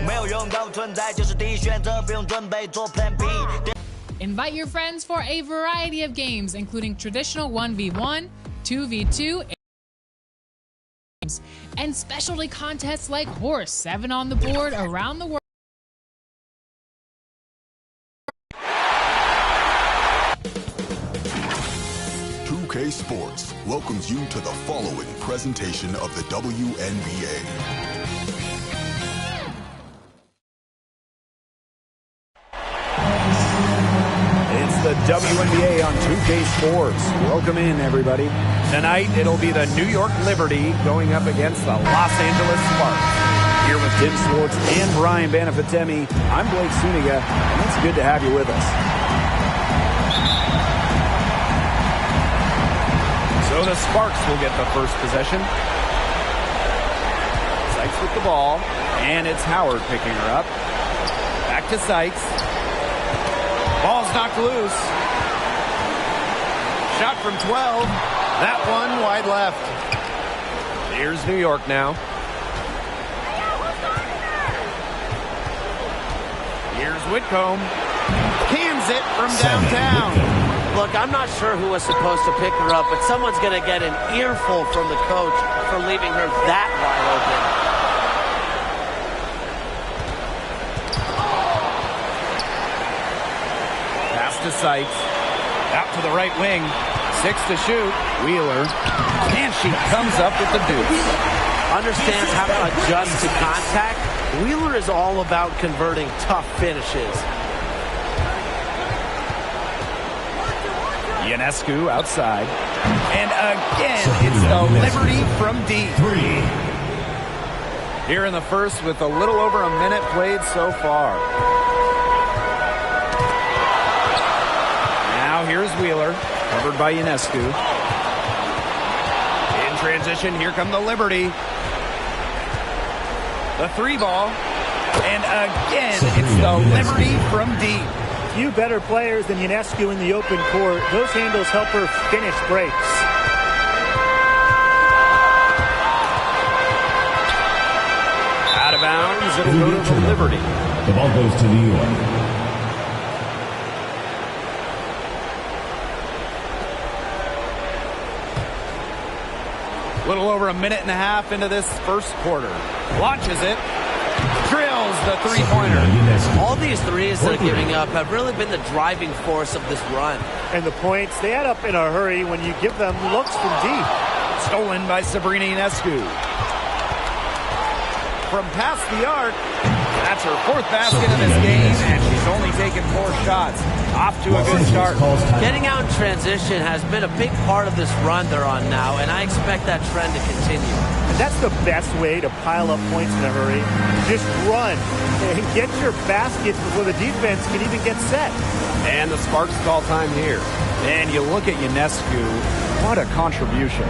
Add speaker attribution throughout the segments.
Speaker 1: 没有用到存在就是第一选择，不用准备做 Plan B。
Speaker 2: Invite your friends for a variety of games, including traditional 1v1, 2v2, games, and specialty contests like Horse 7 on the board around the world.
Speaker 3: Sports welcomes you to the following presentation of the WNBA.
Speaker 4: It's the WNBA on 2K Sports. Welcome in, everybody. Tonight, it'll be the New York Liberty going up against the Los Angeles Sparks. Here with Tim Swartz and Brian Banafitemi, I'm Blake Suniga, and it's good to have you with us. So the Sparks will get the first possession. Sykes with the ball, and it's Howard picking her up. Back to Sykes. Ball's knocked loose. Shot from 12. That one wide left. Here's New York now. Here's Whitcomb. Cans it from downtown.
Speaker 5: Look, I'm not sure who was supposed to pick her up, but someone's going to get an earful from the coach for leaving her that wide open.
Speaker 4: Pass to Sykes. Out to the right wing. 6 to shoot. Wheeler. And she comes up with the deuce.
Speaker 5: Understands how to adjust to contact. Wheeler is all about converting tough finishes.
Speaker 4: Ionescu outside. And again, it's the Liberty from deep. Here in the first with a little over a minute played so far. Now here's Wheeler, covered by Ionescu. In transition, here come the Liberty. The 3 ball. And again, it's the Liberty from deep.
Speaker 6: Few better players than Ionescu in the open court. Those handles help her finish breaks.
Speaker 4: Out of bounds, it'll go to the Liberty.
Speaker 7: The ball goes to New York.
Speaker 4: Little over a minute and a half into this first quarter. Launches it. Drills the three-pointer.
Speaker 5: All these threes they're giving up have really been the driving force of this run.
Speaker 6: And the points, they add up in a hurry when you give them looks from deep.
Speaker 4: Stolen by Sabrina Ionescu. From past the arc, that's her 4th basket of this game, and she's only taken 4 shots. Off to a good start.
Speaker 5: Getting out in transition has been a big part of this run they're on now, and I expect that trend to continue.
Speaker 6: And that's the best way to pile up points in a hurry. Just run and get your basket before the defense can even get set.
Speaker 4: And the Sparks call time here. And you look at Ionescu, what a contribution.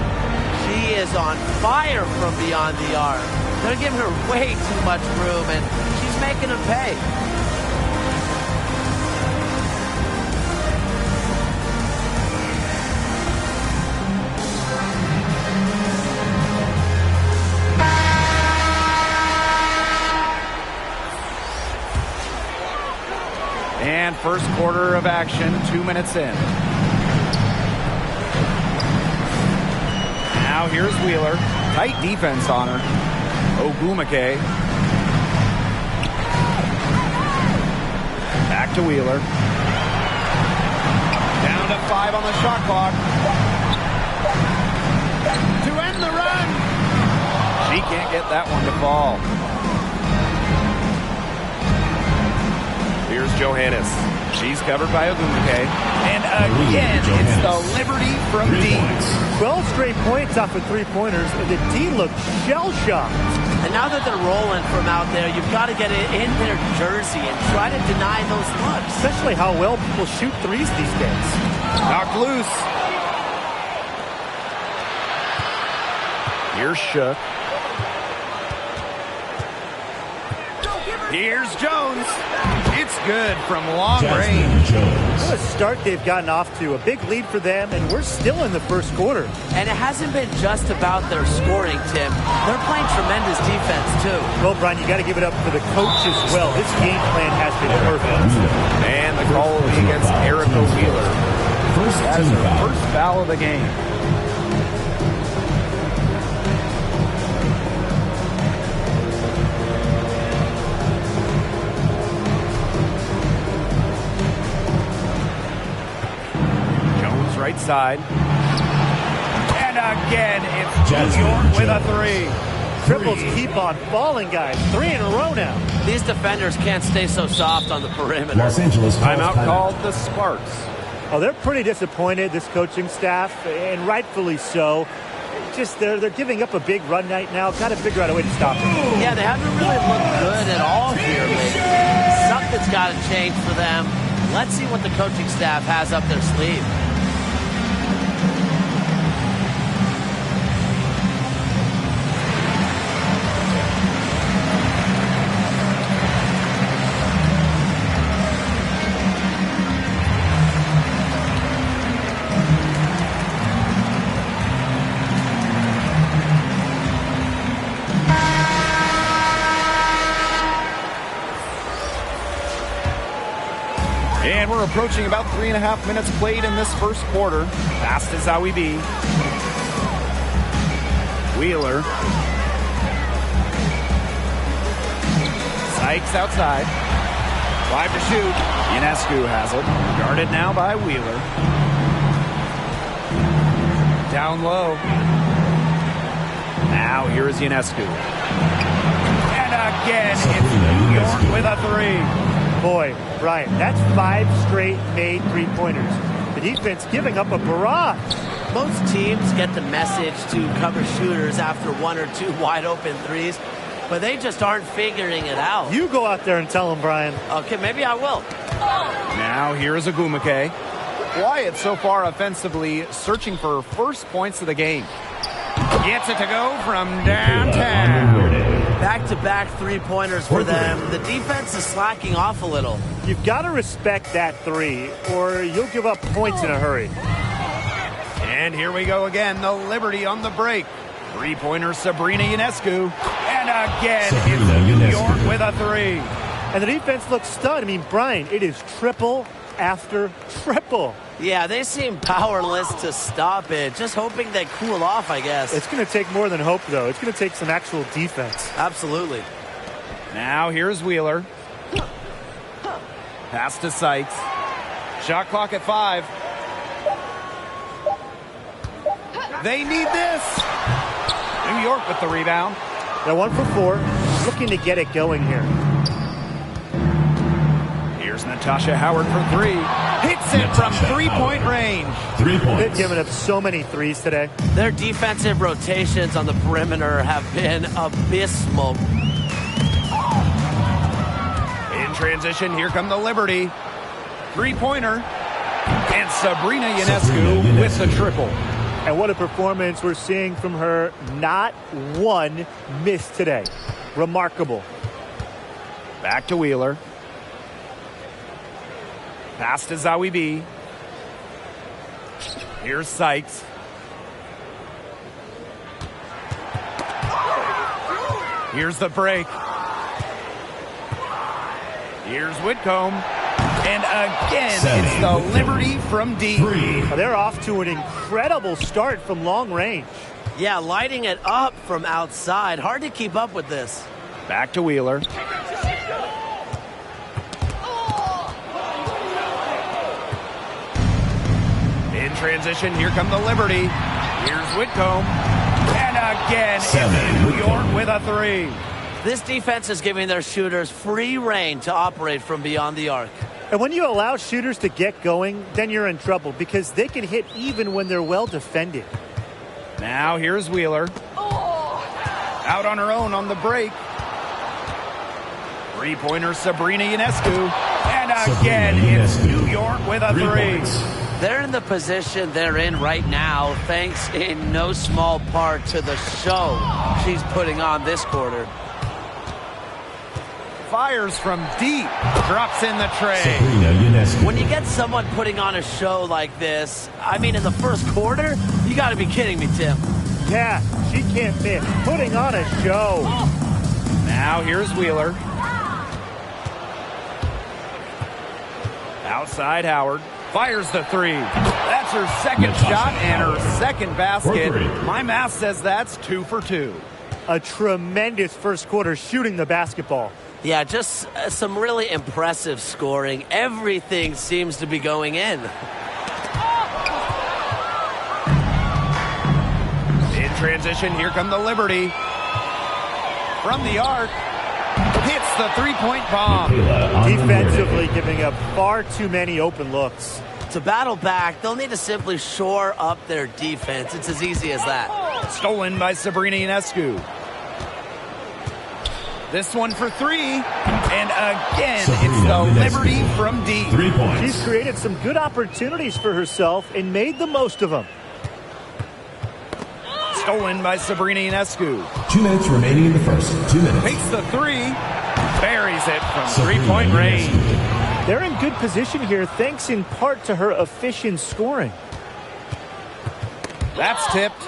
Speaker 5: She is on fire from beyond the arc. They're giving her way too much room, and she's making them pay.
Speaker 4: And first quarter of action, 2 minutes in. Now here's Wheeler. Tight defense on her. Ogumake. Back to Wheeler. Down to 5 on the shot clock. To end the run. She can't get that one to fall. Here's Johannes. She's covered by Ogumake. And again, it's the Liberty from deep.
Speaker 6: 12 straight points off of 3-pointers, and the D looked shell-shocked.
Speaker 5: And now that they're rolling from out there, you've got to get it in their jersey and try to deny those looks.
Speaker 6: Especially how well people shoot threes these days.
Speaker 4: Knocked loose. Here's Shook. Here's Jones. It's good from long range.
Speaker 6: What a start they've gotten off to. A big lead for them, and we're still in the first quarter.
Speaker 5: And it hasn't been just about their scoring, Tim. They're playing tremendous defense, too.
Speaker 6: Well, Brian, you got to give it up for the coach as well. This game plan has been perfect.
Speaker 4: And the call will be against Erica Wheeler. That is her first foul of the game. Right side. And again, it's New York with a three.
Speaker 6: Triples keep on falling, guys. 3 in a row now.
Speaker 5: These defenders can't stay so soft on the perimeter.
Speaker 7: Los Angeles
Speaker 4: timeout called the Sparks.
Speaker 6: Oh, they're pretty disappointed, this coaching staff, and rightfully so. Just they're giving up a big run right now. Got to figure out a way to stop it.
Speaker 5: Yeah, they haven't really looked good at all here lately. Something's got to change for them. Let's see what the coaching staff has up their sleeve.
Speaker 4: And we're approaching about 3.5 minutes played in this first quarter. Fast as how we be. Wheeler. Sykes outside. 5 to shoot. Ionescu has it. Guarded now by Wheeler. Down low. Now here is Ionescu. And again, it's New York with a three.
Speaker 6: Boy, Brian, that's 5 straight made three-pointers. The defense giving up a barrage.
Speaker 5: Most teams get the message to cover shooters after 1 or 2 wide-open threes, but they just aren't figuring it out.
Speaker 6: You go out there and tell them, Brian.
Speaker 5: Okay, maybe I will.
Speaker 4: Now here is Agumake. Quiet so far offensively, searching for first points of the game. Gets it to go from downtown.
Speaker 5: Back-to-back three-pointers for them. The defense is slacking off a little.
Speaker 6: You've got to respect that three, or you'll give up points in a hurry.
Speaker 4: And here we go again, the Liberty on the break. Three-pointer Sabrina Ionescu. And again, it's New York with a three.
Speaker 6: And the defense looks stunned. I mean, Brian, it is triple after triple.
Speaker 5: Yeah, they seem powerless to stop it. Just hoping they cool off, I guess.
Speaker 6: It's going to take more than hope, though. It's going to take some actual defense.
Speaker 5: Absolutely.
Speaker 4: Now here's Wheeler. Pass to Sykes. Shot clock at 5. They need this. New York with the rebound.
Speaker 6: They're 1 for 4. Looking to get it going here.
Speaker 4: Here's Natasha Howard for 3. Hits it from three-point range.
Speaker 7: 3 points.
Speaker 6: They've given up so many threes today.
Speaker 5: Their defensive rotations on the perimeter have been abysmal.
Speaker 4: In transition, here come the Liberty. Three-pointer. And Sabrina Ionescu with the triple.
Speaker 6: And what a performance we're seeing from her. Not one miss today. Remarkable.
Speaker 4: Back to Wheeler. Pass to Zawi B. Here's Sykes. Here's the break. Here's Whitcomb. And again, it's the Liberty from deep.
Speaker 6: They're off to an incredible start from long range.
Speaker 5: Yeah, lighting it up from outside. Hard to keep up with this.
Speaker 4: Back to Wheeler. In transition, here come the Liberty. Here's Whitcomb. And again, it's New York with a three.
Speaker 5: This defense is giving their shooters free reign to operate from beyond the arc.
Speaker 6: And when you allow shooters to get going, then you're in trouble because they can hit even when they're well defended.
Speaker 4: Now here's Wheeler. Out on her own on the break. Three-pointer Sabrina Ionescu. And again, it's New York with a three.
Speaker 5: They're in the position they're in right now, thanks in no small part to the show she's putting on this quarter.
Speaker 4: fires from deep. Drops in the tray.
Speaker 5: When you get someone putting on a show like this, I mean, in the first quarter, you got to be kidding me, Tim.
Speaker 6: Yeah, she can't miss. Putting on a show.
Speaker 4: Now here's Wheeler. Outside Howard. Fires the three. That's her second shot and her second basket. My math says that's 2 for 2.
Speaker 6: A tremendous first quarter shooting the basketball.
Speaker 5: Yeah, just some really impressive scoring. Everything seems to be going in.
Speaker 4: In transition, here come the Liberty. From the arc. Hits the three-point bomb.
Speaker 6: Defensively giving up far too many open looks.
Speaker 5: To battle back, they'll need to simply shore up their defense. It's as easy as that.
Speaker 4: Stolen by Sabrina Ionescu. This one for three. And again, it's the Liberty from deep.
Speaker 7: 3 points.
Speaker 6: She's created some good opportunities for herself and made the most of them.
Speaker 4: Stolen by Sabrina Ionescu.
Speaker 7: 2 minutes remaining in the first. 2 minutes.
Speaker 4: Takes the three. Buries it from three-point range.
Speaker 6: They're in good position here thanks in part to her efficient scoring.
Speaker 4: That's tipped.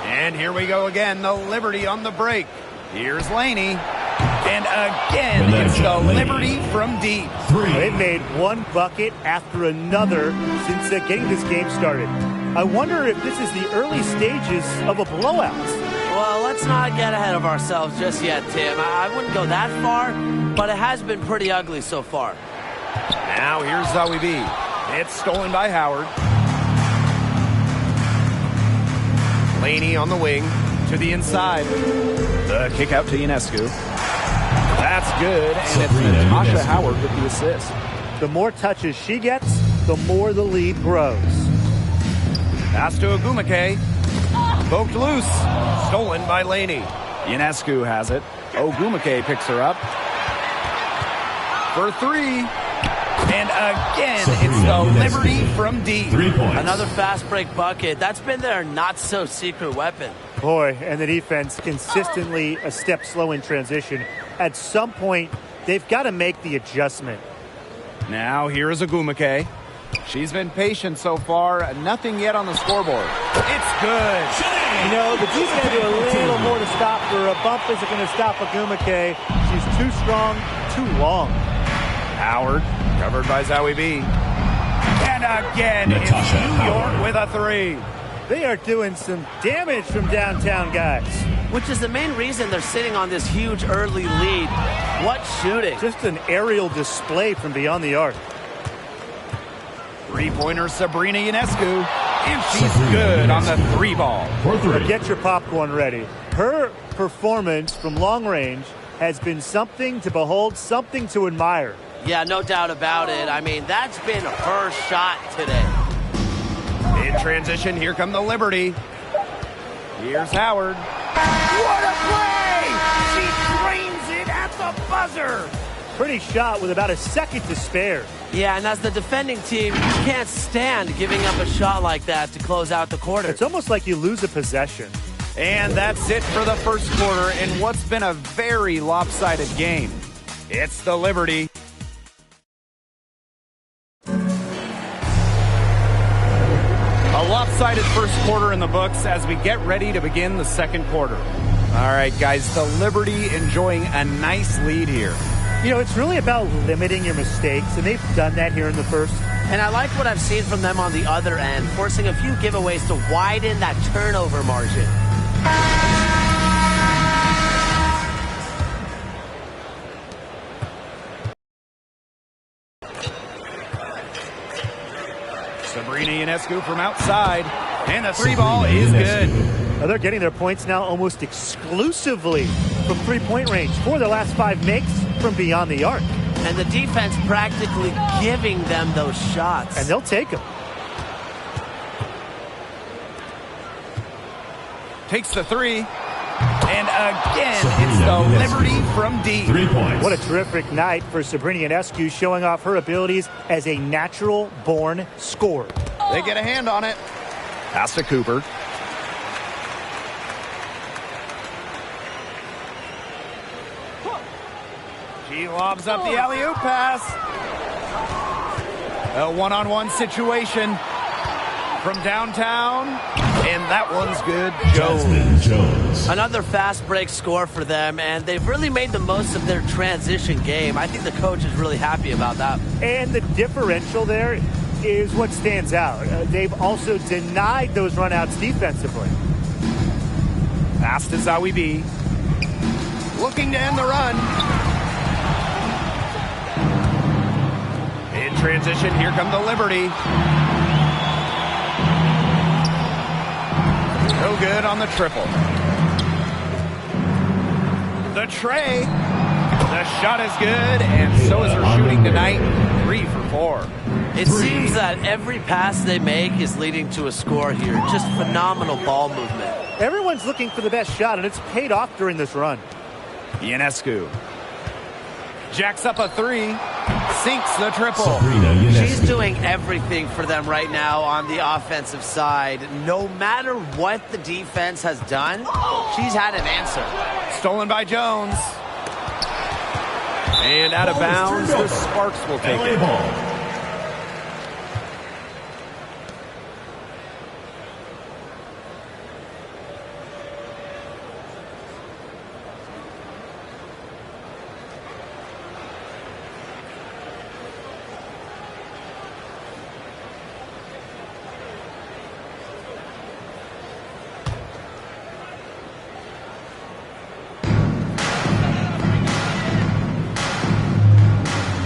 Speaker 4: And here we go again, the Liberty on the break. Here's Laney. And again, it's the Liberty from deep.
Speaker 7: 3.
Speaker 6: They've made one bucket after another since getting this game started. I wonder if this is the early stages of a blowout.
Speaker 5: Well, let's not get ahead of ourselves just yet, Tim. I wouldn't go that far, but it has been pretty ugly so far.
Speaker 4: Now here's Zoe B. It's stolen by Howard. Laney on the wing to the inside. The kick out to Ionescu. That's good, and it's Natasha Howard with the assist.
Speaker 6: The more touches she gets, the more the lead grows.
Speaker 4: Pass to Ogumake. Poked loose. Stolen by Laney. Ionescu has it. Ogumake picks her up. For three. And again, it's the Liberty from deep.
Speaker 7: 3 points.
Speaker 5: Another fast break bucket. That's been their not-so-secret weapon.
Speaker 6: Boy, and the defense consistently a step slow in transition. At some point, they've got to make the adjustment.
Speaker 4: Now here is Ogumake. She's been patient so far. Nothing yet on the scoreboard. It's good.
Speaker 6: You know, the defense do a little more to stop her. A bump isn't going to stop Ogumake. She's too strong, too long.
Speaker 4: Howard, covered by Zoe B. And again,
Speaker 7: Natasha
Speaker 4: it's New York
Speaker 7: Howard
Speaker 4: with a three.
Speaker 6: They are doing some damage from downtown, guys.
Speaker 5: Which is the main reason they're sitting on this huge early lead. What shooting.
Speaker 6: Just an aerial display from beyond the arc.
Speaker 4: Three-pointer Sabrina Ionescu. And she's good on the three ball.
Speaker 7: For 3.
Speaker 6: Get your popcorn ready. Her performance from long range has been something to behold, something to admire.
Speaker 5: Yeah, no doubt about it. I mean, that's been her shot today.
Speaker 4: In transition, here come the Liberty. Here's Howard. What a play! She drains it at the buzzer.
Speaker 6: Pretty shot with about a second to spare.
Speaker 5: Yeah, and as the defending team, you can't stand giving up a shot like that to close out the quarter.
Speaker 6: It's almost like you lose a possession.
Speaker 4: And that's it for the first quarter in what's been a very lopsided game. It's the Liberty. A lopsided first quarter in the books as we get ready to begin the second quarter. All right, guys, the Liberty enjoying a nice lead here.
Speaker 6: You know, it's really about limiting your mistakes, and they've done that here in the first.
Speaker 5: And I like what I've seen from them on the other end, forcing a few giveaways to widen that turnover margin.
Speaker 4: Sabrina Ionescu from outside, and the three ball is good.
Speaker 6: Now they're getting their points now almost exclusively from three-point range. 4 of their last 5 makes from beyond the arc.
Speaker 5: And the defense practically giving them those shots.
Speaker 6: And they'll take them.
Speaker 4: Takes the three. And again, it's the Liberty from deep.
Speaker 7: 3 points.
Speaker 6: What a terrific night for Sabrina Ionescu, showing off her abilities as a natural-born scorer.
Speaker 4: They get a hand on it. Pass to Cooper. She lobs up the alley-oop pass. A one-on-one situation from downtown, and that one's good.
Speaker 7: Jones.
Speaker 5: Another fast break score for them, and they've really made the most of their transition game. I think the coach is really happy about that.
Speaker 6: And the differential there is what stands out. They've also denied those runouts defensively.
Speaker 4: Pass to Zawi B. Looking to end the run. In transition, here come the Liberty. No good on the triple. The tray. The shot is good, and so is her shooting tonight. 3 for 4.
Speaker 5: It seems that every pass they make is leading to a score here. Just phenomenal ball movement.
Speaker 6: Everyone's looking for the best shot, and it's paid off during this run.
Speaker 4: Ionescu jacks up a 3, sinks the triple.
Speaker 5: She's doing everything for them right now on the offensive side. No matter what the defense has done, she's had an answer.
Speaker 4: Stolen by Jones. And out of bounds, the Sparks will take it.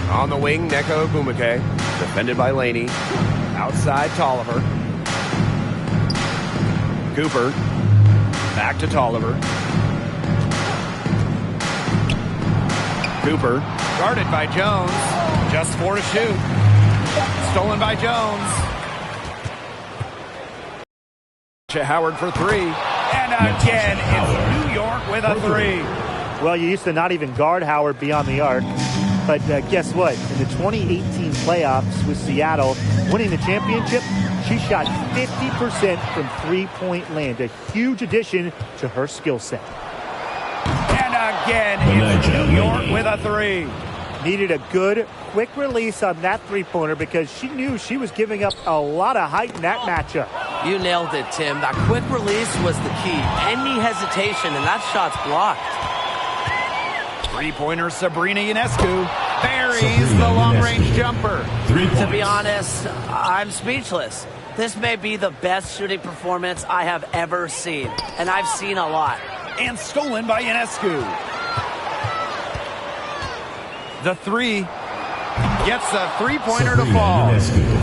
Speaker 4: On the wing, Neko Ogumake, defended by Laney. Outside, Tolliver. Cooper, back to Tolliver. Cooper, guarded by Jones. Just 4 to shoot. Stolen by Jones. Howard for 3. And again, it's New York with a 3.
Speaker 6: Well, you used to not even guard Howard beyond the arc. But guess what? In the 2018 playoffs with Seattle, winning the championship, she shot 50% from three-point land. A huge addition to her skill set.
Speaker 4: And again, it's New York with a 3.
Speaker 6: Needed a good, quick release on that three-pointer because she knew she was giving up a lot of height in that matchup.
Speaker 5: You nailed it, Tim. That quick release was the key. Any hesitation, and that shot's blocked.
Speaker 4: Three-pointer Sabrina Ionescu buries the long-range jumper.
Speaker 7: 3 points.
Speaker 5: To be honest, I'm speechless. This may be the best shooting performance I have ever seen, and I've seen a lot.
Speaker 4: And stolen by Ionescu. The 3 gets a three-pointer to fall.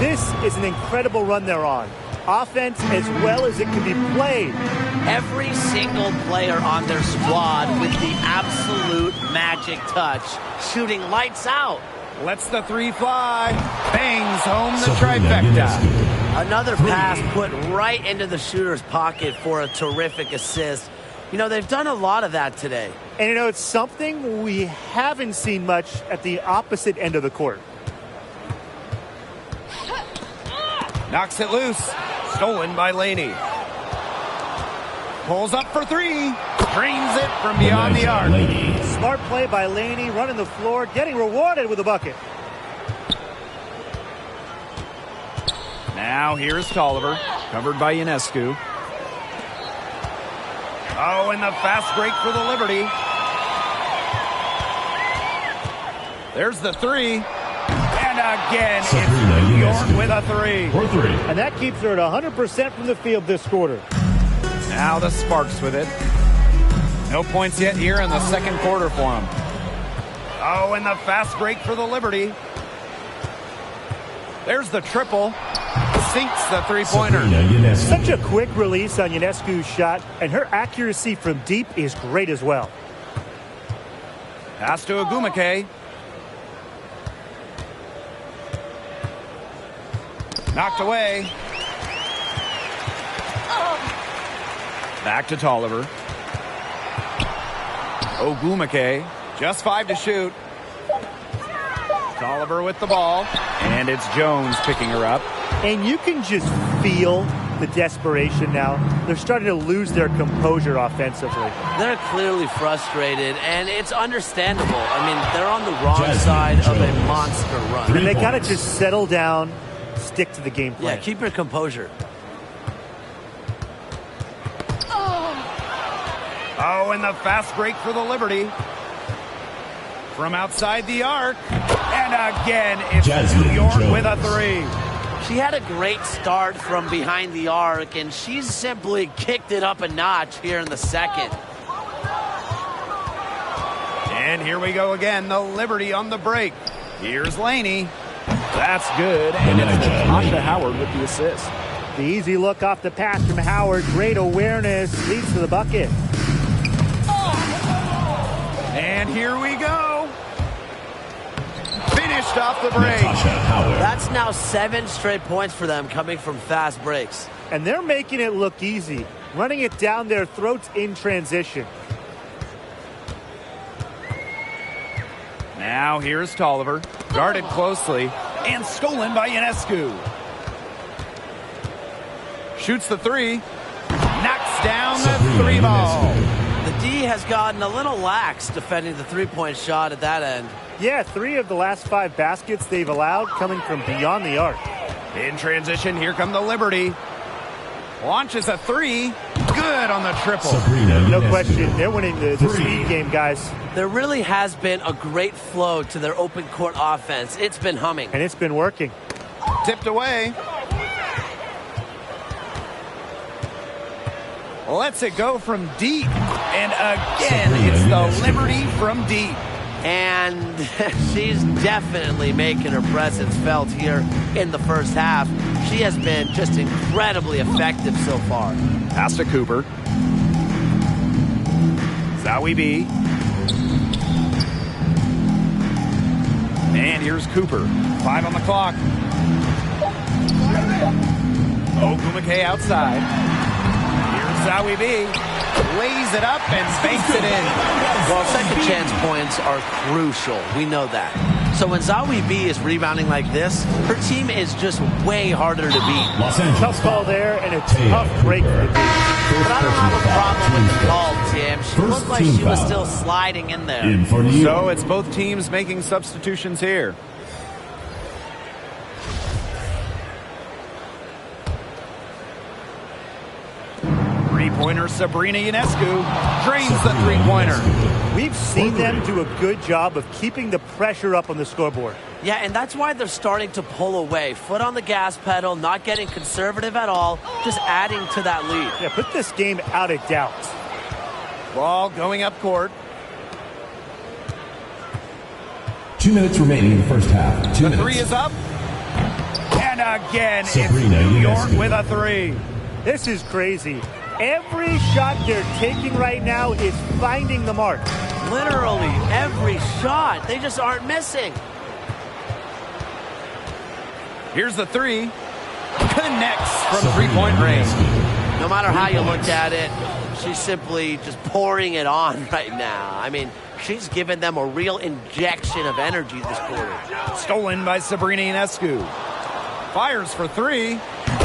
Speaker 6: This is an incredible run they're on. Offense as well as it can be played.
Speaker 5: Every single player on their squad with the absolute magic touch, shooting lights out.
Speaker 4: Lets the 3 fly. Bangs home the trifecta.
Speaker 5: Another pass put right into the shooter's pocket for a terrific assist. You know, they've done a lot of that today.
Speaker 6: And, you know, it's something we haven't seen much at the opposite end of the court.
Speaker 4: Knocks it loose. Stolen by Laney. Pulls up for 3. Drains it from beyond the arc.
Speaker 6: Smart play by Laney, running the floor, getting rewarded with a bucket.
Speaker 4: Now here's Tolliver, covered by Ionescu. Oh, and the fast break for the Liberty. There's the 3. And again, it's New York with a 3.
Speaker 7: For 3.
Speaker 6: And that keeps her at 100% from the field this quarter.
Speaker 4: Now the Sparks with it. No points yet here in the second quarter for them. Oh, and the fast break for the Liberty. There's the triple. Sinks the three-pointer.
Speaker 6: Such a quick release on Ionescu's shot, and her accuracy from deep is great as well.
Speaker 4: Pass to Ogumake. Knocked away. Back to Tolliver. Ogumake, just 5 to shoot. Tolliver with the ball, and it's Jones picking her up.
Speaker 6: And you can just feel the desperation now. They're starting to lose their composure offensively.
Speaker 5: They're clearly frustrated, and it's understandable. I mean, they're on the wrong side of a monster run.
Speaker 6: And they got to just settle down, stick to the game plan.
Speaker 5: Yeah, keep your composure.
Speaker 4: Oh, and the fast break for the Liberty. From outside the arc. And again, it's New York with a three.
Speaker 5: She had a great start from behind the arc, and she's simply kicked it up a notch here in the second.
Speaker 4: And here we go again, the Liberty on the break. Here's Laney. That's good, and it's Natasha Howard with the assist.
Speaker 6: The easy look off the pass from Howard. Great awareness, leads to the bucket.
Speaker 4: And here we go. Finished off the break.
Speaker 5: That's now 7 straight points for them coming from fast breaks.
Speaker 6: And they're making it look easy, running it down their throats in transition.
Speaker 4: Now here's Tolliver, guarded closely, and stolen by Ionescu. Shoots the three, knocks down the three ball.
Speaker 5: The D has gotten a little lax defending the three-point shot at that end.
Speaker 6: Yeah, 3 of the last 5 baskets they've allowed coming from beyond the arc.
Speaker 4: In transition, here come the Liberty. Launches a three. Good on the triple.
Speaker 6: No question, they're winning the speed game, guys.
Speaker 5: There really has been a great flow to their open court offense. It's been humming.
Speaker 6: And it's been working.
Speaker 4: Tipped away. Lets it go from deep. And again, it's the Liberty from deep.
Speaker 5: And she's definitely making her presence felt here in the first half. She has been just incredibly effective so far.
Speaker 4: Pass to Cooper. Zowie B. And here's Cooper. 5 on the clock. Ogumake outside. Here's Zowie B. Lays it up and banks it in.
Speaker 5: Well, second chance points are crucial. We know that. So when Zowie B is rebounding like this, her team is just way harder to beat.
Speaker 6: Tough call there and a tough break for the team.
Speaker 5: But I don't have a problem with the call, Tim. She looked like she was still sliding in there.
Speaker 4: So it's both teams making substitutions here. Three-pointer Sabrina Ionescu drains the three-pointer.
Speaker 6: We've seen them do a good job of keeping the pressure up on the scoreboard.
Speaker 5: Yeah, and that's why they're starting to pull away. Foot on the gas pedal, not getting conservative at all, just adding to that lead.
Speaker 6: Yeah, put this game out of doubt.
Speaker 4: Ball going up court.
Speaker 7: 2 minutes remaining in the first half.
Speaker 4: The three is up. And again, it's New York with a three.
Speaker 6: This is crazy. Every shot they're taking right now is finding the mark.
Speaker 5: Literally every shot. They just aren't missing.
Speaker 4: Here's the three. Connects from three-point range.
Speaker 5: No matter how you look at it, she's simply just pouring it on right now. I mean, she's given them a real injection of energy this quarter.
Speaker 4: Stolen by Sabrina Ionescu. Fires for three.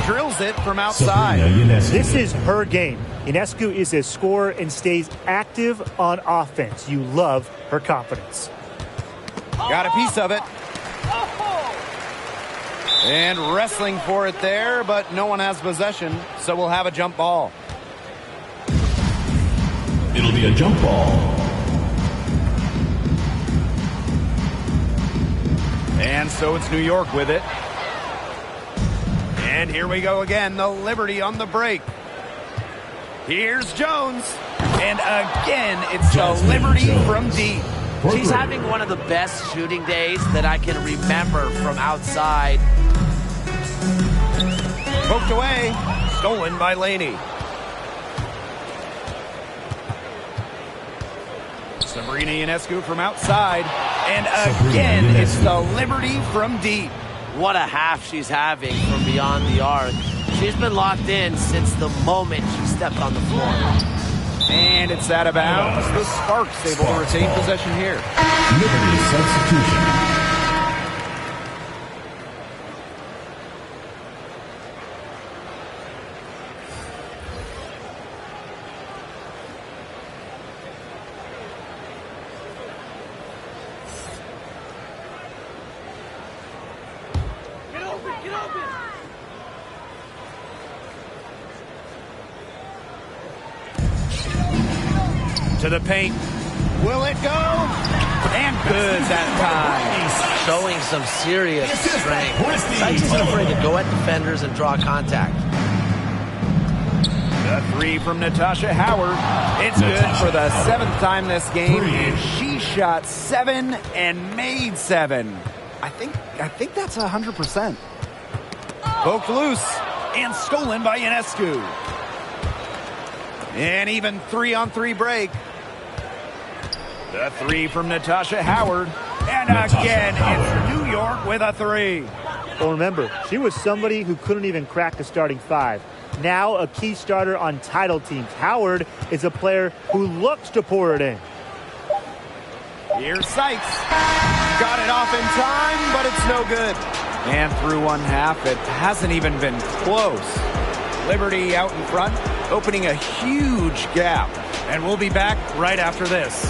Speaker 4: Drills it from outside.
Speaker 6: This is her game. Ionescu is a scorer and stays active on offense. You love her confidence.
Speaker 4: Got a piece of it. And wrestling for it there, but no one has possession, so we'll have a jump ball.
Speaker 7: It'll be a jump ball.
Speaker 4: And so it's New York with it. And here we go again, the Liberty on the break. Here's Jones. And again, it's the Liberty from deep.
Speaker 5: She's having one of the best shooting days that I can remember from outside.
Speaker 4: Poked away. Stolen by Laney. Sabrina Ionescu from outside. And again, it's the Liberty from deep.
Speaker 5: What a half she's having from beyond the arc. She's been locked in since the moment she stepped on the floor.
Speaker 4: And it's out of bounds. The Sparks able to retain possession here.
Speaker 7: Liberty substitution.
Speaker 4: To the paint. Will it go? And good that time.
Speaker 5: Showing some serious strength. Sykes isn't afraid to go at defenders and draw contact.
Speaker 4: The three from Natasha Howard. It's good for the 7th time this game. And she shot 7 and made 7. I think that's 100%. Poked loose and stolen by Ionescu. And even 3-on-3 break. The three from Natasha Howard. And again, it's New York with a 3.
Speaker 6: Well, remember, she was somebody who couldn't even crack a starting 5. Now a key starter on title teams. Howard is a player who looks to pour it in.
Speaker 4: Here's Sykes. Got it off in time, but it's no good. And through one half, it hasn't even been close. Liberty out in front, opening a huge gap. And we'll be back right after this.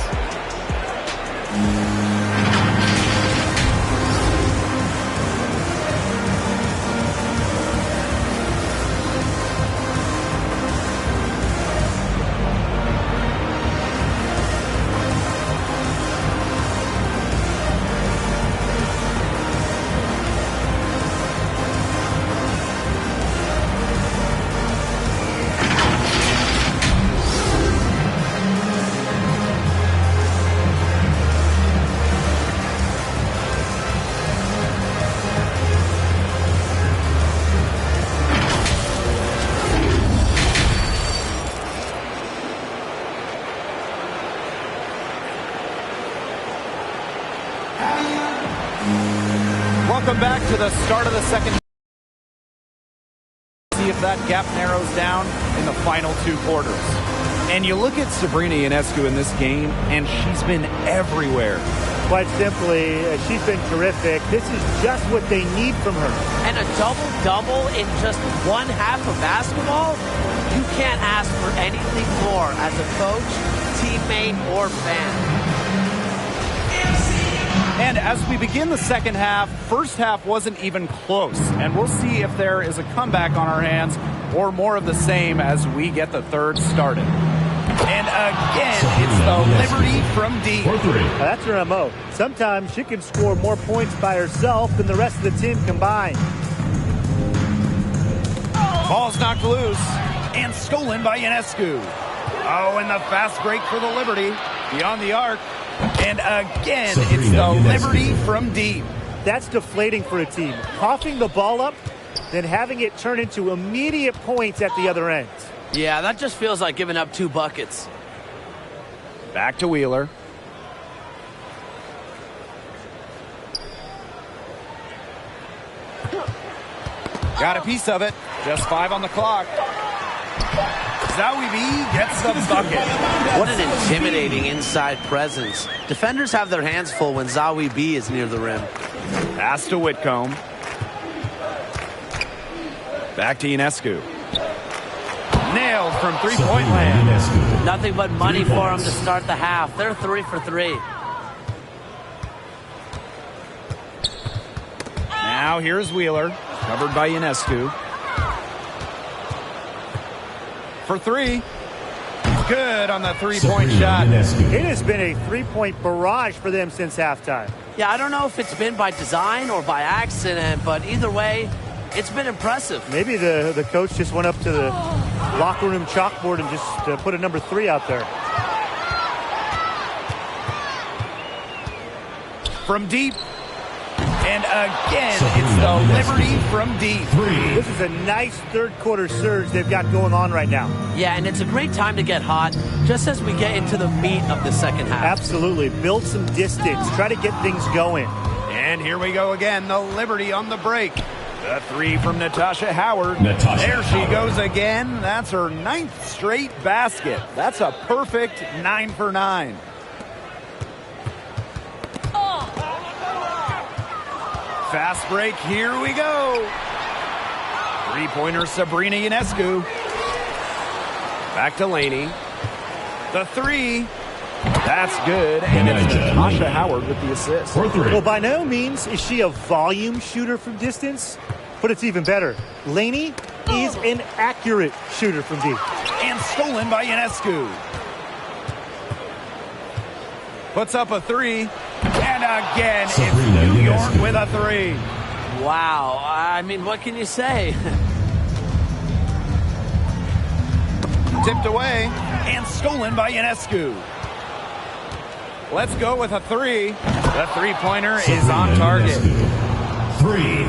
Speaker 4: Welcome back to the start of the second. See if that gap narrows down in the final 2 quarters. And you look at Sabrina Ionescu in this game, and she's been everywhere.
Speaker 6: Quite simply, she's been terrific. This is just what they need from her.
Speaker 5: And a double-double in just one half of basketball? You can't ask for anything more as a coach, teammate, or fan.
Speaker 4: And as we begin the second half, first half wasn't even close. And we'll see if there is a comeback on our hands or more of the same as we get the third started. And again, it's the Liberty from deep.
Speaker 6: That's her MO. Sometimes she can score more points by herself than the rest of the team combined.
Speaker 4: Ball's knocked loose and stolen by Ionescu. Oh, and the fast break for the Liberty beyond the arc. And again, it's the Liberty from deep.
Speaker 6: That's deflating for a team. Coughing the ball up, then having it turn into immediate points at the other end.
Speaker 5: Yeah, that just feels like giving up 2 buckets.
Speaker 4: Back to Wheeler. Got a piece of it. Just 5 on the clock. Zawi B gets the bucket.
Speaker 5: What an intimidating inside presence. Defenders have their hands full when Zawi B is near the rim.
Speaker 4: Pass to Whitcomb. Back to Ionescu. Nailed from 3-point land.
Speaker 5: Nothing but money for them to start the half. They're 3 for 3.
Speaker 4: Now here's Wheeler. Covered by Ionescu. For 3. Good on the 3-point shot.
Speaker 6: It has been a 3-point barrage for them since halftime.
Speaker 5: Yeah, I don't know if it's been by design or by accident, but either way, it's been impressive.
Speaker 6: Maybe the coach just went up to the locker room chalkboard and just put a number 3 out there.
Speaker 4: From deep. And again, it's the Liberty from deep.
Speaker 6: This is a nice third-quarter surge they've got going on right now.
Speaker 5: Yeah, and it's a great time to get hot, just as we get into the meat of the second half.
Speaker 6: Absolutely. Build some distance. Try to get things going.
Speaker 4: And here we go again, the Liberty on the break. The 3 from Natasha Howard. There she goes again. That's her 9th straight basket. That's a perfect 9 for 9. Fast break, here we go. 3-pointer Sabrina Ionescu. Back to Laney. The 3. That's good. And it's Natasha Howard with the assist.
Speaker 6: Well, by no means is she a volume shooter from distance, but it's even better. Laney is an accurate shooter from deep.
Speaker 4: And stolen by Ionescu. Puts up a three. And again, it's New York with a three.
Speaker 5: Wow. I mean, what can you say?
Speaker 4: Tipped away and stolen by Ionescu. Let's go with a three. The three-pointer is on target.
Speaker 7: 3.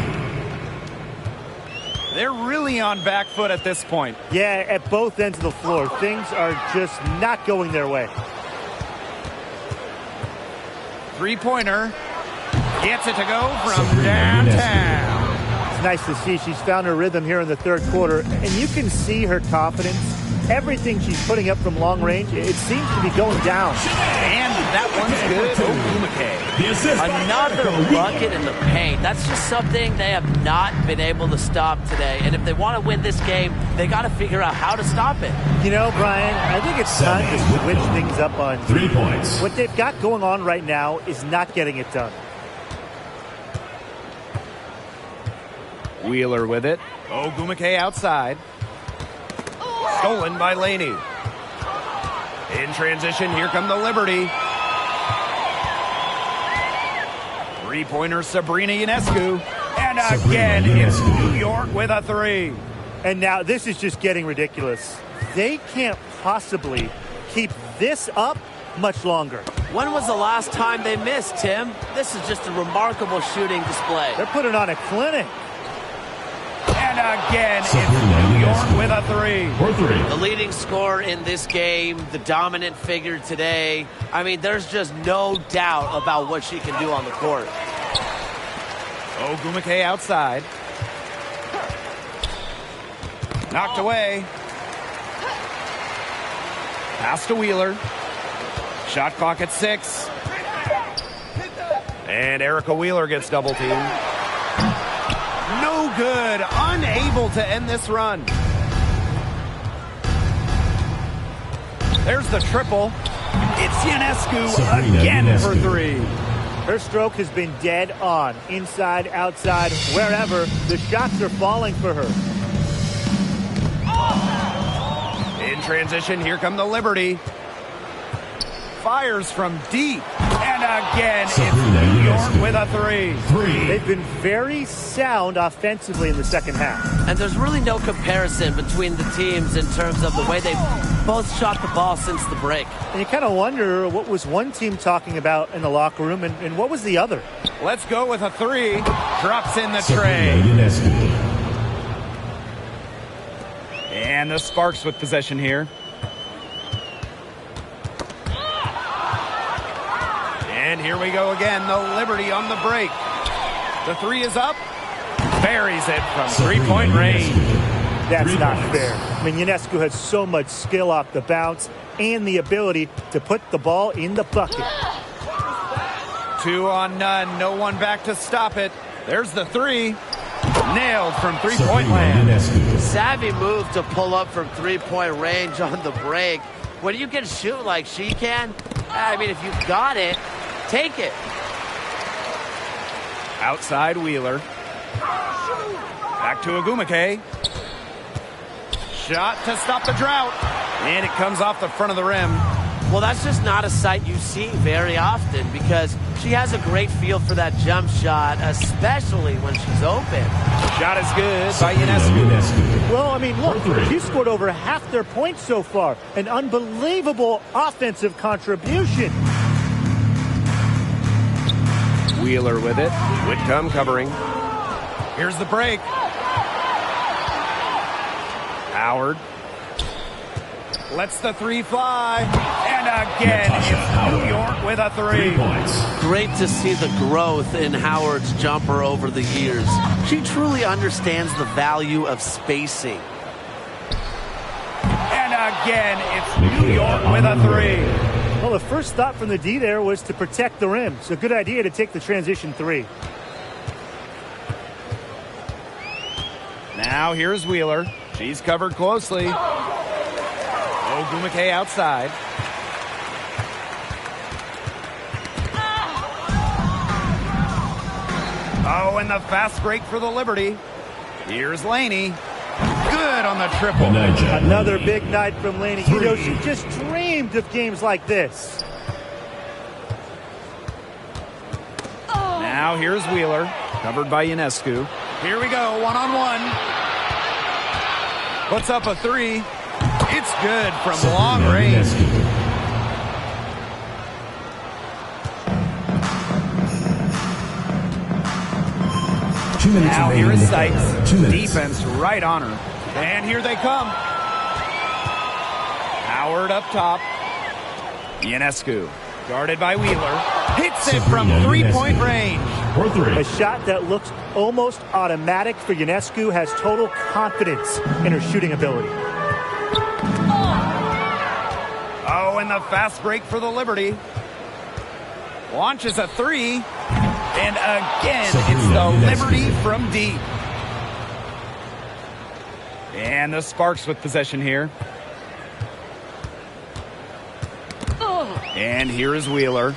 Speaker 4: They're really on back foot at this point.
Speaker 6: Yeah, at both ends of the floor. Things are just not going their way.
Speaker 4: Three-pointer. Gets it to go from downtown.
Speaker 6: It's nice to see she's found her rhythm here in the third quarter, and you can see her confidence. Everything she's putting up from long range, it seems to be going down.
Speaker 4: And that one's good.
Speaker 5: Another bucket in the paint. That's just something they have not been able to stop today. And if they want to win this game, they got to figure out how to stop it.
Speaker 6: You know, Brian, I think it's time to switch things up on
Speaker 7: 3 points.
Speaker 6: What they've got going on right now is not getting it done.
Speaker 4: Wheeler with it. Ogumake outside. Stolen by Laney. In transition, here come the Liberty. Three-pointer, Sabrina Ionescu. And again, it's New York with a three.
Speaker 6: And now this is just getting ridiculous. They can't possibly keep this up much longer.
Speaker 5: When was the last time they missed, Tim? This is just a remarkable shooting display.
Speaker 6: They're putting on a clinic.
Speaker 4: And again, it's New York with a three.
Speaker 5: The leading scorer in this game, the dominant figure today. I mean, there's just no doubt about what she can do on the court.
Speaker 4: Ogumake outside. Knocked away. Pass to Wheeler. Shot clock at 6. And Erica Wheeler gets double teamed. No good. Unable to end this run. There's the triple. It's Ionescu again for three.
Speaker 6: Her stroke has been dead on. Inside, outside, wherever. The shots are falling for her.
Speaker 4: In transition, here come the Liberty. Fires from deep. And again, it's New York with a three.
Speaker 6: They've been very sound offensively in the second half.
Speaker 5: And there's really no comparison between the teams in terms of the way they both shot the ball since the break.
Speaker 6: And you kind of wonder what was one team talking about in the locker room and what was the other.
Speaker 4: Let's go with a three. Drops in the tray. And the Sparks with possession here. And here we go again. The Liberty on the break. The three is up. Buries it from three-point range.
Speaker 6: That's not fair. I mean, Ionescu has so much skill off the bounce and the ability to put the ball in the bucket.
Speaker 4: 2 on none. No one back to stop it. There's the three. Nailed from three-point land.
Speaker 5: Savvy move to pull up from three-point range on the break. When you can shoot like she can, I mean, if you've got it, take it.
Speaker 4: Outside Wheeler. Back to Ogumake. Shot to stop the drought. And it comes off the front of the rim.
Speaker 5: Well, that's just not a sight you see very often because she has a great feel for that jump shot, especially when she's open.
Speaker 4: Shot is good by Ionescu.
Speaker 6: Well, I mean, look, she scored over half their points so far. An unbelievable offensive contribution.
Speaker 4: Wheeler with it. Whitcomb covering. Here's the break. Howard. Lets the three fly. And again, it's New York with a three.
Speaker 7: 3 points.
Speaker 5: Great to see the growth in Howard's jumper over the years. She truly understands the value of spacing.
Speaker 4: And again, it's New York with a three.
Speaker 6: Well, the first thought from the D there was to protect the rim. So good idea to take the transition three.
Speaker 4: Now here's Wheeler. She's covered closely. Ogumake outside. Oh, and the fast break for the Liberty. Here's Laney. Good on the triple.
Speaker 6: Another big night from Laney. You know, she just dreamed of games like this.
Speaker 4: Now here's Wheeler, covered by Ionescu. Here we go, one-on-one. Puts up a three. It's good from long range. Now here is Sykes. Defense right on her. And here they come. Howard up top. Ionescu, guarded by Wheeler. Hits it from three-point range.
Speaker 6: A shot that looks almost automatic for Ionescu, has total confidence in her shooting ability.
Speaker 4: Oh, and the fast break for the Liberty. Launches a three. And again, it's the Liberty from deep. And the Sparks with possession here. And here is Wheeler.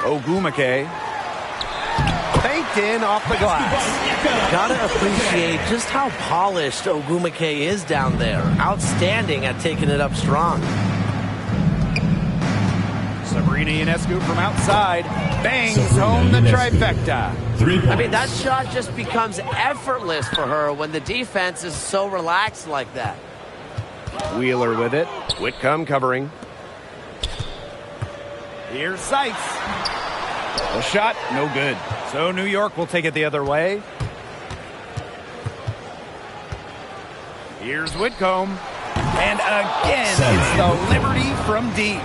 Speaker 4: Ogwumike. Banked in off the glass.
Speaker 5: Gotta appreciate just how polished Ogwumike is down there. Outstanding at taking it up strong.
Speaker 4: Sabrina Ionescu from outside bangs home the trifecta.
Speaker 5: I mean, that shot just becomes effortless for her when the defense is so relaxed like that.
Speaker 4: Wheeler with it. Whitcomb covering. Here's Sykes. The shot, no good. So New York will take it the other way. Here's Whitcomb. And again, it's the Liberty from deep.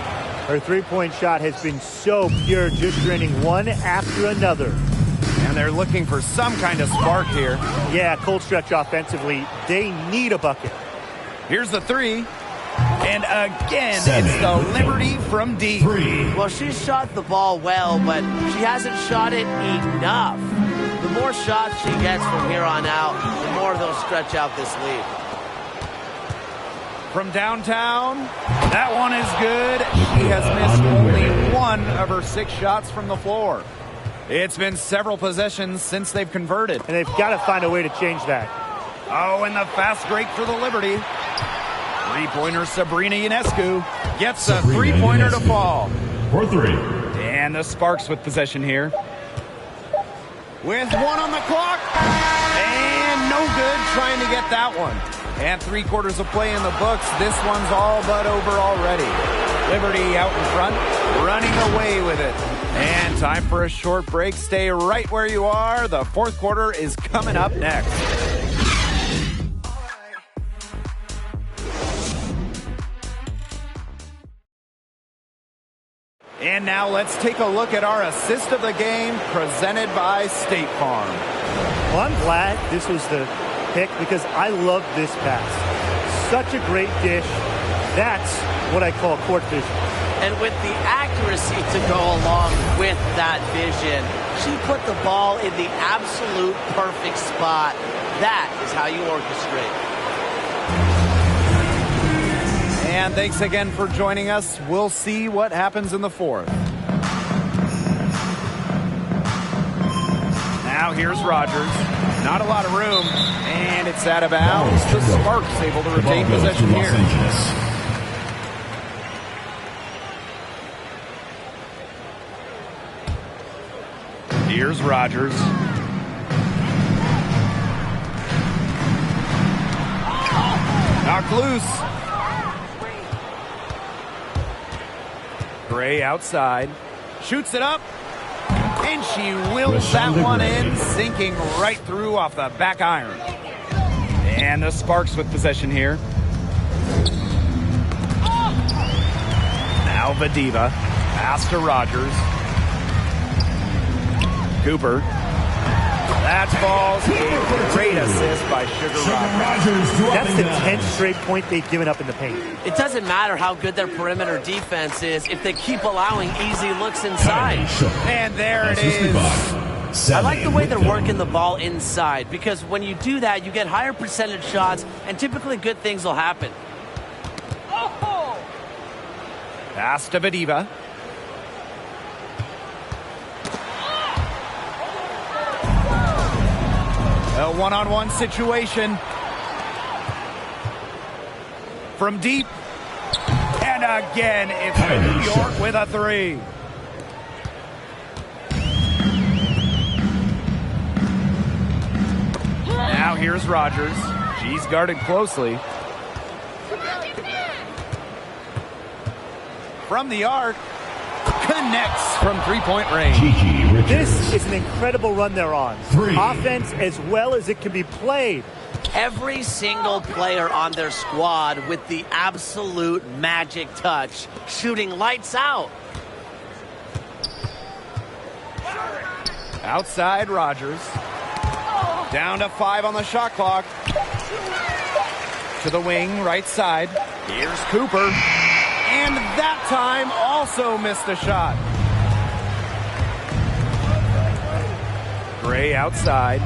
Speaker 6: Her three-point shot has been so pure, just draining one after another.
Speaker 4: And they're looking for some kind of spark here.
Speaker 6: Yeah, cold stretch offensively. They need a bucket.
Speaker 4: Here's the three. And again, it's the Liberty from deep.
Speaker 5: Well, she shot the ball well, but she hasn't shot it enough. The more shots she gets from here on out, the more they'll stretch out this lead.
Speaker 4: From downtown, that one is good. She has missed only one of her 6 shots from the floor. It's been several possessions since they've converted.
Speaker 6: And they've got to find a way to change that.
Speaker 4: Oh, and the fast break for the Liberty. Three-pointer Sabrina Ionescu gets a three-pointer to fall.
Speaker 7: For three.
Speaker 4: And the Sparks with possession here. With one on the clock. And no good trying to get that one. And 3/4 of play in the books. This one's all but over already. Liberty out in front, running away with it. And time for a short break. Stay right where you are. The 4th quarter is coming up next. And now let's take a look at our assist of the game presented by State Farm.
Speaker 6: Well, I'm glad this was the pick because I love this pass. Such a great dish. That's what I call court vision.
Speaker 5: And with the accuracy to go along with that vision, she put the ball in the absolute perfect spot. That is how you orchestrate.
Speaker 4: And thanks again for joining us. We'll see what happens in the 4th. Now here's Rogers. Not a lot of room, and it's out of bounds. The Sparks able to retain possession here. Here's Rogers. Knocked loose. Gray outside. Shoots it up. And she wills that one in, sinking right through off the back iron. And the Sparks with possession here. Now Vadiva. Pass to Rogers. Cooper. That falls. Great assist by Sugar Rogers.
Speaker 6: That's the 10th straight point they've given up in the paint.
Speaker 5: It doesn't matter how good their perimeter defense is if they keep allowing easy looks inside.
Speaker 4: And there it is.
Speaker 5: I like the way they're working the ball inside because when you do that, you get higher percentage shots and typically good things will happen.
Speaker 4: Pass to Vadiva. A one-on-one situation. From deep. And again, it's New York with a three. Now here's Rogers. She's guarded closely. From the arc, connects from three-point range.
Speaker 6: This is an incredible run they're on. Offense as well as it can be played.
Speaker 5: Every single player on their squad with the absolute magic touch, shooting lights out.
Speaker 4: Outside Rogers. Down to 5 on the shot clock. To the wing, right side. Here's Cooper. And that time also missed a shot. Gray outside.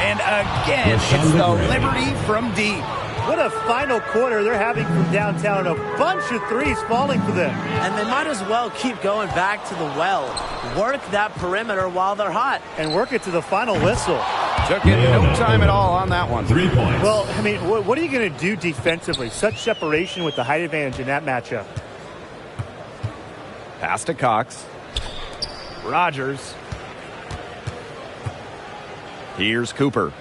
Speaker 4: And again, it's the Liberty from deep.
Speaker 6: What a final quarter they're having from downtown. A bunch of threes falling for them.
Speaker 5: And they might as well keep going back to the well. Work that perimeter while they're hot.
Speaker 6: And work it to the final whistle.
Speaker 4: Took it no time at all on that one.
Speaker 7: 3 points.
Speaker 6: Well, I mean, what are you going to do defensively? Such separation with the height advantage in that matchup.
Speaker 4: Pass to Cox. Rogers. Here's Cooper.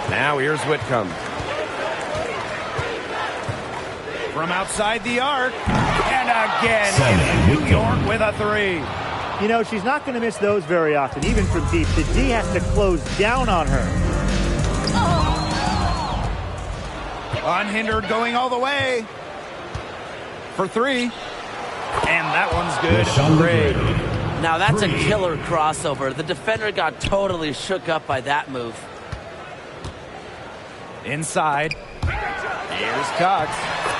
Speaker 4: Now here's Whitcomb. From outside the arc. And again, it's New York with a three.
Speaker 6: You know, she's not going to miss those very often, even from deep. The D has to close down on her.
Speaker 4: Unhindered going all the way. For three. And that one's good. Great.
Speaker 5: Now that's a killer crossover. The defender got totally shook up by that move.
Speaker 4: Inside. Here's Cox.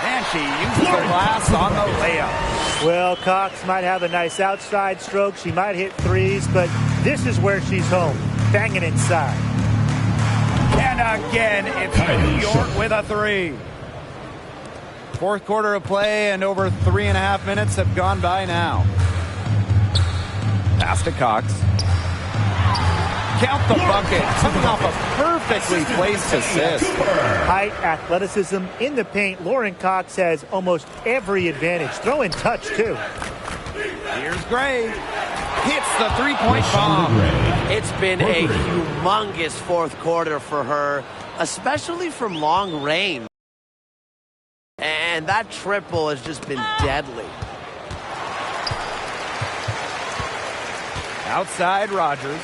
Speaker 4: And she uses the glass on the layup.
Speaker 6: Well, Cox might have a nice outside stroke. She might hit threes, but this is where she's home. Banging inside.
Speaker 4: And again, it's New York with a three. Fourth quarter of play, and over 3.5 minutes have gone by now. Pass to Cox. Count the bucket. Coming off a perfectly placed assist.
Speaker 6: Height, athleticism, in the paint. Lauren Cox has almost every advantage. Throw in touch, too.
Speaker 4: Here's Gray. Hits the three-point bomb.
Speaker 5: It's been a humongous fourth quarter for her, especially from long range. And that triple has just been deadly.
Speaker 4: Outside Rogers.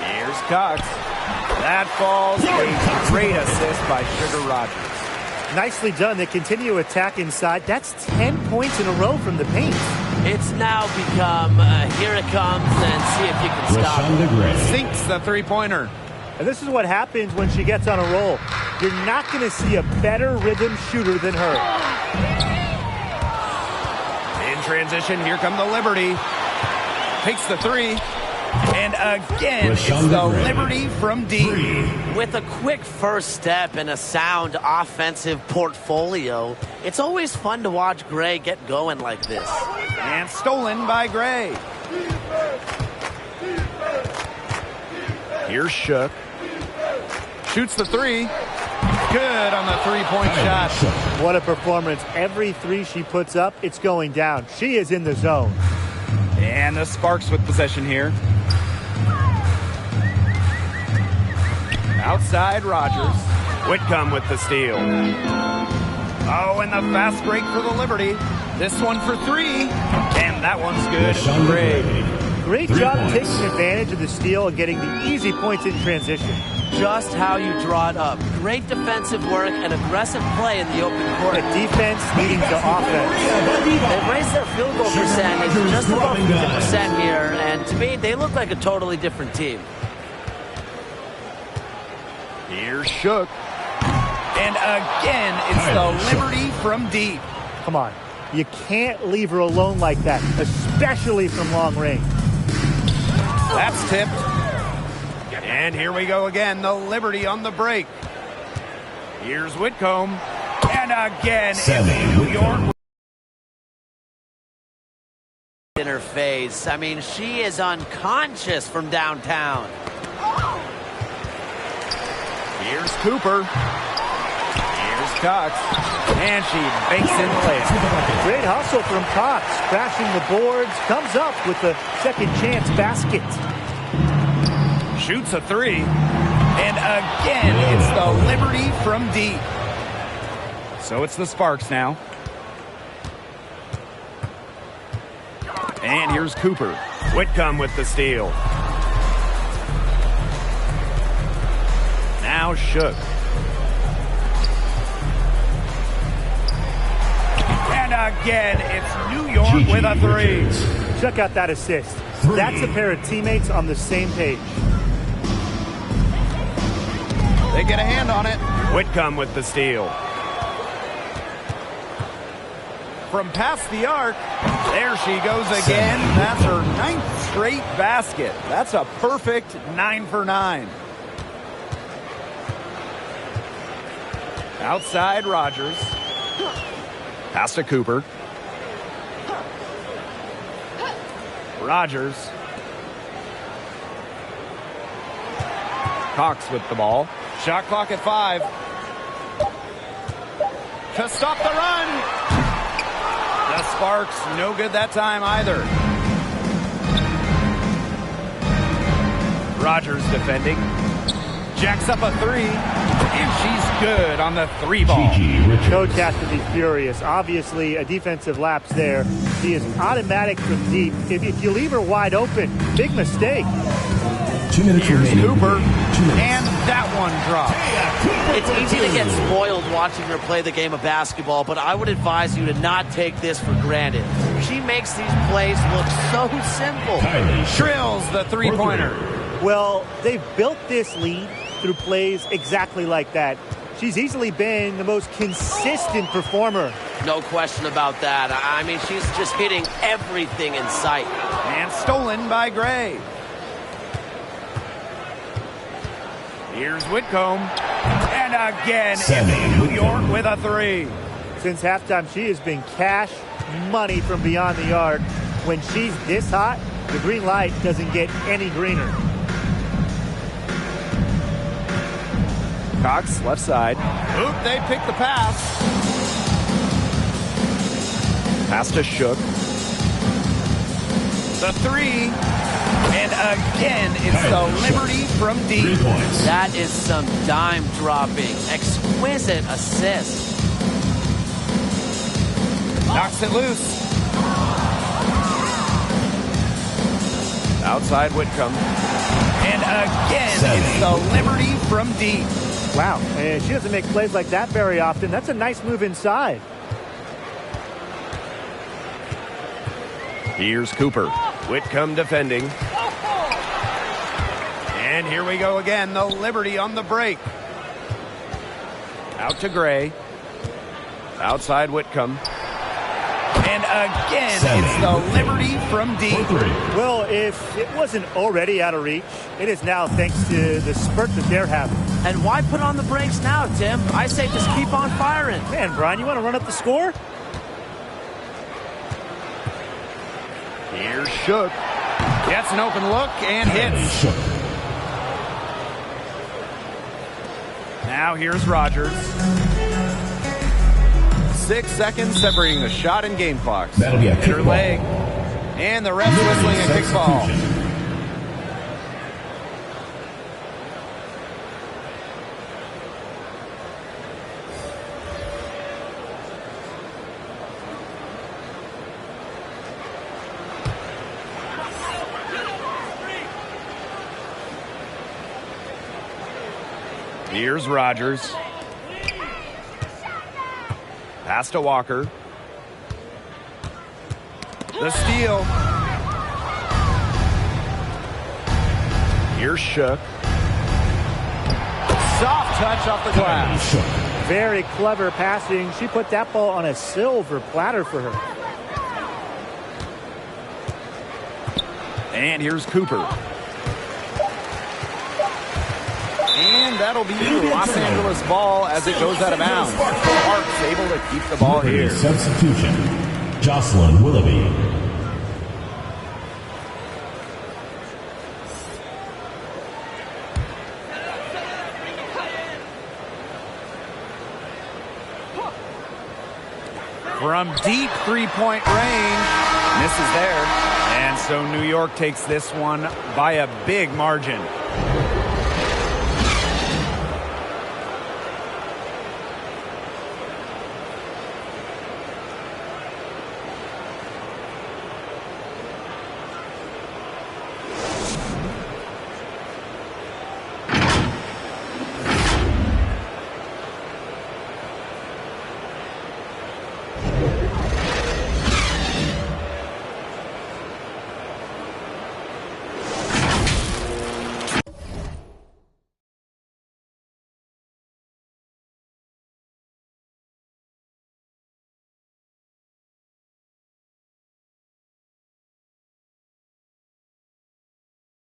Speaker 4: Here's Cox. That falls. A great assist by Sugar Rogers.
Speaker 6: Nicely done. They continue to attack inside. That's 10 points in a row from the paint.
Speaker 5: It's now become, here it comes, and see if you can stop it.
Speaker 4: Sinks the three-pointer.
Speaker 6: And this is what happens when she gets on a roll. You're not going to see a better rhythm shooter than her.
Speaker 4: In transition, here come the Liberty. Takes the three. And again, it's the Liberty from deep.
Speaker 5: With a quick first step and a sound offensive portfolio, it's always fun to watch Gray get going like this.
Speaker 4: And stolen by Gray. Here's Shook. Shoots the three. Good on the three-point shot.
Speaker 6: What a performance. Every three she puts up, it's going down. She is in the zone.
Speaker 4: And the Sparks with possession here. Outside Rogers. Whitcomb with the steal. Oh, and the fast break for the Liberty. This one for three. And that one's good.
Speaker 6: Great job taking advantage of the steal and getting the easy points in transition.
Speaker 5: Just how you draw it up. Great defensive work and aggressive play in the open court.
Speaker 6: The defense leading to offense.
Speaker 5: They've raised their field goal percentage just above 50% here, and to me, they look like a totally different team.
Speaker 4: Here's Shook. And again, it's the Liberty from deep.
Speaker 6: Come on. You can't leave her alone like that, especially from long range.
Speaker 4: That's tipped. And here we go again, the Liberty on the break. Here's Whitcomb. And again, it's New York.
Speaker 5: In her face. I mean, she is unconscious from downtown.
Speaker 4: Here's Cooper. Here's Cox. And she banks in the layup.
Speaker 6: Great hustle from Cox, crashing the boards, comes up with the second chance basket.
Speaker 4: Shoots a three. And again, it's the Liberty from deep. So it's the Sparks now. And here's Cooper. Whitcomb with the steal. Now Shook. And again, it's New York with a three.
Speaker 6: Check out that assist. That's a pair of teammates on the same page.
Speaker 4: They get a hand on it. Whitcomb with the steal. From past the arc, there she goes again. That's her 9th straight basket. That's a perfect 9 for 9. Outside Rogers. Pass to Cooper. Rogers. Cox with the ball. Shot clock at 5. To stop the run. The Sparks, no good that time either. Rogers defending. Jacks up a three. And she's good on the 3 ball.
Speaker 6: Coach has to be furious. Obviously, a defensive lapse there. She is automatic from deep. If you leave her wide open, big mistake.
Speaker 7: 2 minutes
Speaker 4: Here's
Speaker 7: remaining.
Speaker 4: Cooper. And that one dropped.
Speaker 5: It's easy to get spoiled watching her play the game of basketball, but I would advise you to not take this for granted. She makes these plays look so simple.
Speaker 4: Drills the three-pointer.
Speaker 6: Well, they've built this lead through plays exactly like that. She's easily been the most consistent performer.
Speaker 5: No question about that. I mean, she's just hitting everything in sight.
Speaker 4: And stolen by Gray. Here's Whitcomb. And again, it's New York with a three.
Speaker 6: Since halftime, she has been cash money from beyond the arc. When she's this hot, the green light doesn't get any greener.
Speaker 4: Cox, left side. Oop, they pick the pass. Pass to Shook. The three. And again, it's the Liberty from deep.
Speaker 7: 3 points.
Speaker 5: That is some dime dropping. Exquisite assist.
Speaker 4: Knocks it loose. Outside Whitcomb. And again, it's the Liberty from deep.
Speaker 6: Wow, and she doesn't make plays like that very often. That's a nice move inside.
Speaker 4: Here's Cooper. Whitcomb defending. And here we go again. The Liberty on the break. Out to Gray. Outside Whitcomb. And again, it's the Liberty from deep.
Speaker 6: Well, if it wasn't already out of reach, it is now thanks to the spurt that they're having.
Speaker 5: And why put on the brakes now, Tim? I say just keep on firing.
Speaker 6: Man, Brian, you want to run up the score?
Speaker 4: Here's Shook. Gets an open look and hits. Now here's Rogers. 6 seconds separating the shot and game clocks.
Speaker 7: That'll be a
Speaker 4: Hit her
Speaker 7: kickball.
Speaker 4: leg. And the ref whistling a kickball. Here's Rogers. Pass to Walker. The steal. Here's Shook. Soft touch off the glass.
Speaker 6: Very clever passing. She put that ball on a silver platter for her.
Speaker 4: And here's Cooper. And that'll be Los Angeles ball as it goes out of bounds. Sparks able to keep the ball here.
Speaker 7: Substitution. Jocelyn Willoughby.
Speaker 4: from deep three-point range. Misses there. And so New York takes this one by a big margin.